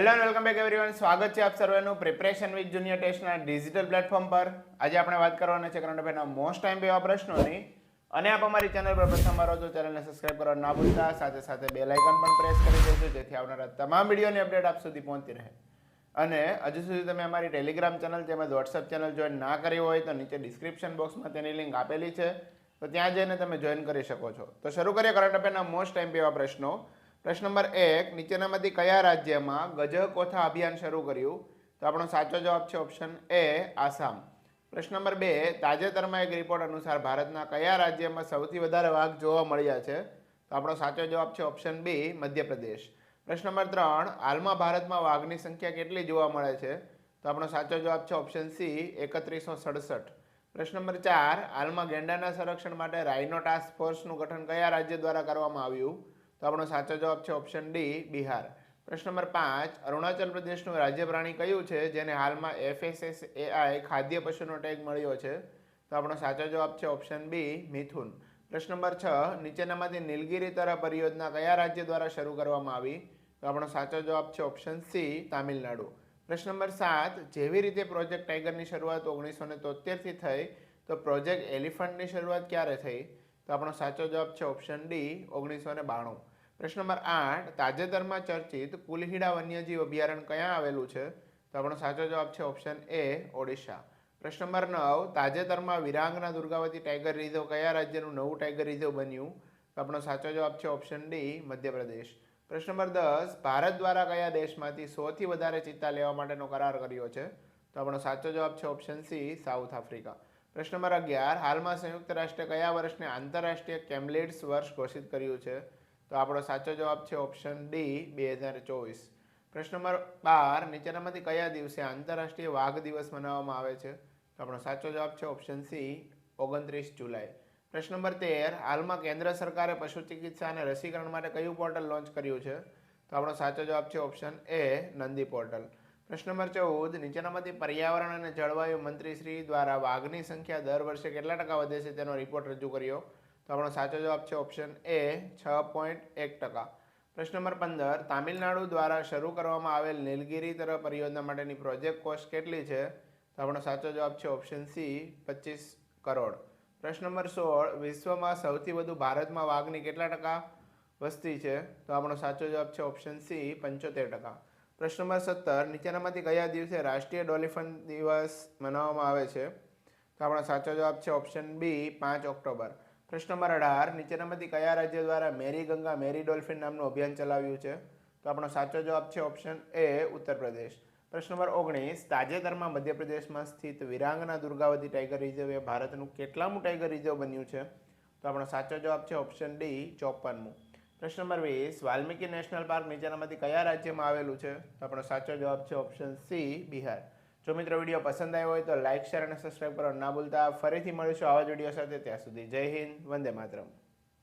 Hello and welcome back everyone. સ્વાગત છે આપ સર્વેનું પ્રિપરેશન વિથ જુનિયર ટેસ્ટના ડિજિટલ પ્લેટફોર્મ પર. આજે આપણે વાત કરવાના છે કરંટ અફેરના મોસ્ટ ટાઈમ એવા પ્રશ્નોની. અને આપ અમારી ચેનલ પર પ્રથમ વાર હો તો ચેનલને સબસ્ક્રાઇબ કરવા ના ભૂલતા, સાથે સાથે બેલ આઇકન પણ પ્રેસ કરી દેજો જેથી આવનારા તમામ વિડીયોની અપડેટ આપ સુધી પહોંચતી રહે. અને હજુ સુધી તમે અમારી ટેલિગ્રામ ચેનલ તેમજ વોટ્સઅપ ચેનલ જોઈન ના કરી હોય તો નીચે ડિસ્ક્રિપ્શન બોક્સમાં તેની લિંક આપેલી છે, તો ત્યાં જઈને તમે જોઈન કરી શકો છો. તો શરૂ કરીએ કરંટ અફેરના મોસ્ટ ટાઈમ એવા પ્રશ્નો. પ્રશ્ન નંબર 1, નીચેનામાંથી કયા રાજ્યમાં ગજકોથા અભિયાન શરૂ કર્યું? તો આપણો સાચો જવાબ છે ઓપ્શન એ, આસામ. પ્રશ્ન નંબર 2, તાજેતરમાં એક રિપોર્ટ અનુસાર ભારતના કયા રાજ્યમાં સૌથી વધારે વાઘ જોવા મળ્યા છે? તો આપણો સાચો જવાબ છે ઓપ્શન બી, મધ્યપ્રદેશ. પ્રશ્ન નંબર 3, હાલમાં ભારતમાં વાઘની સંખ્યા કેટલી જોવા મળે છે? તો આપણો સાચો જવાબ છે ઓપ્શન સી, 3167. પ્રશ્ન નંબર 4, હાલમાં ગેંડાના સંરક્ષણ માટે રાઇનો ટાસ્ક ફોર્સનું ગઠન કયા રાજ્ય દ્વારા કરવામાં આવ્યું? તો આપણો સાચો જવાબ છે ઓપ્શન ડી, બિહાર. પ્રશ્ન નંબર 5, અરુણાચલ પ્રદેશનું રાજ્ય પ્રાણી કયું છે જેને હાલમાં FSSAI ખાદ્ય પશુનો ટેગ મળ્યો છે? તો આપણો સાચો જવાબ છે ઓપ્શન બી, મિથુન. પ્રશ્ન નંબર 6, નીચેનામાંથી નીલગિરી તરા પરિયોજના કયા રાજ્ય દ્વારા શરૂ કરવામાં આવી? તો આપણો સાચો જવાબ છે ઓપ્શન સી, તામિલનાડુ. પ્રશ્ન નંબર 7, જેવી રીતે પ્રોજેક્ટ ટાઈગરની શરૂઆત 1973થી થઈ, તો પ્રોજેક્ટ એલિફન્ટની શરૂઆત ક્યારે થઈ? તો આપણો સાચો જવાબ છે ઓપ્શન ડી, 1992. પ્રશ્ન નંબર 8, તાજેતરમાં ચર્ચિત કુલહીડા વન્યજીવ અભયારણ્ય ક્યાં આવેલું છે? તો આપણો સાચો જવાબ છે ઓપ્શન એ, ઓડિશા. પ્રશ્ન નંબર 9, તાજેતરમાં વિરાંગના દુર્ગાવતી ટાઈગર રિઝર્વ કયા રાજ્યનું નવું ટાઈગર રિઝર્વ બન્યું? તો આપણો સાચો જવાબ છે ઓપ્શન ડી, મધ્યપ્રદેશ. પ્રશ્ન નંબર 10, ભારત દ્વારા કયા દેશમાંથી 100થી વધારે ચિત્તા લેવા માટેનો કરાર કર્યો છે? તો આપણો સાચો જવાબ છે ઓપ્શન સી, સાઉથ આફ્રિકા. પ્રશ્ન નંબર 11, હાલમાં સંયુક્ત રાષ્ટ્રે કયા વર્ષને આંતરરાષ્ટ્રીય કેમલિડ્સ વર્ષ ઘોષિત કર્યું છે? તો આપણો સાચો જવાબ છે ઓપ્શન ડી, 2024. પ્રશ્ન નંબર 12, નીચેનામાંથી કયા દિવસે આંતરરાષ્ટ્રીય વાઘ દિવસ મનાવવામાં આવે છે? તો આપણો સાચો જવાબ છે ઓપ્શન સી, 29 જુલાઈ. પ્રશ્ન નંબર 13, હાલમાં કેન્દ્ર સરકારે પશુ ચિકિત્સા અને રસીકરણ માટે કયું પોર્ટલ લોન્ચ કર્યું છે? તો આપણો સાચો જવાબ છે ઓપ્શન એ, નંદી પોર્ટલ. પ્રશ્ન નંબર 14, નીચેનામાંથી પર્યાવરણ અને જળવાયુ મંત્રી શ્રી દ્વારા વાઘની સંખ્યા દર વર્ષે કેટલા ટકા વધે છે તેનો રિપોર્ટ રજૂ કર્યો? તો આપણો સાચો જવાબ છે ઓપ્શન એ, 6.1%. પ્રશ્ન નંબર 15, તામિલનાડુ દ્વારા શરૂ કરવામાં આવેલ નીલગિરી તરફ પરિયોજના માટેની પ્રોજેક્ટ કોસ્ટ કેટલી છે? તો આપણો સાચો જવાબ છે ઓપ્શન સી, 25 કરોડ. પ્રશ્ન નંબર 16, વિશ્વમાં સૌથી વધુ ભારતમાં વાઘની કેટલા ટકા વસ્તી છે? તો આપણો સાચો જવાબ છે ઓપ્શન સી, 75%. પ્રશ્ન નંબર 17, નીચેનામાંથી કયા દિવસે રાષ્ટ્રીય ડોલ્ફિન દિવસ મનાવવામાં આવે છે? તો આપણો સાચો જવાબ છે ઓપ્શન બી, 5 ઓક્ટોબર. પ્રશ્ન નંબર 18, નીચેનામાંથી કયા રાજ્ય દ્વારા મેરી ગંગા મેરી ડોલ્ફિન નામનું અભિયાન ચલાવ્યું છે? તો આપણો સાચો જવાબ છે ઓપ્શન એ, ઉત્તર પ્રદેશ. પ્રશ્ન નંબર 19, તાજેતરમાં મધ્યપ્રદેશમાં સ્થિત વિરાંગના દુર્ગાવતી ટાઈગર રિઝર્વ એ ભારતનું કેટલામું ટાઈગર રિઝર્વ બન્યું છે? તો આપણો સાચો જવાબ છે ઓપ્શન ડી, 54મું. પ્રશ્ન નંબર 20, વાલ્મીકી નેશનલ પાર્ક નીચેનામાંથી કયા રાજ્યમાં આવેલું છે? તો આપણો સાચો જવાબ છે ઓપ્શન સી, બિહાર. જો મિત્રો વિડીયો પસંદ આવ્યો હોય તો લાઇક, શેર અને સબસ્ક્રાઈબ કરવા ના ભૂલતા. ફરીથી મળીશું આવા જ વિડીયો સાથે. ત્યાં સુધી જય હિન્દ, વંદે માતરમ.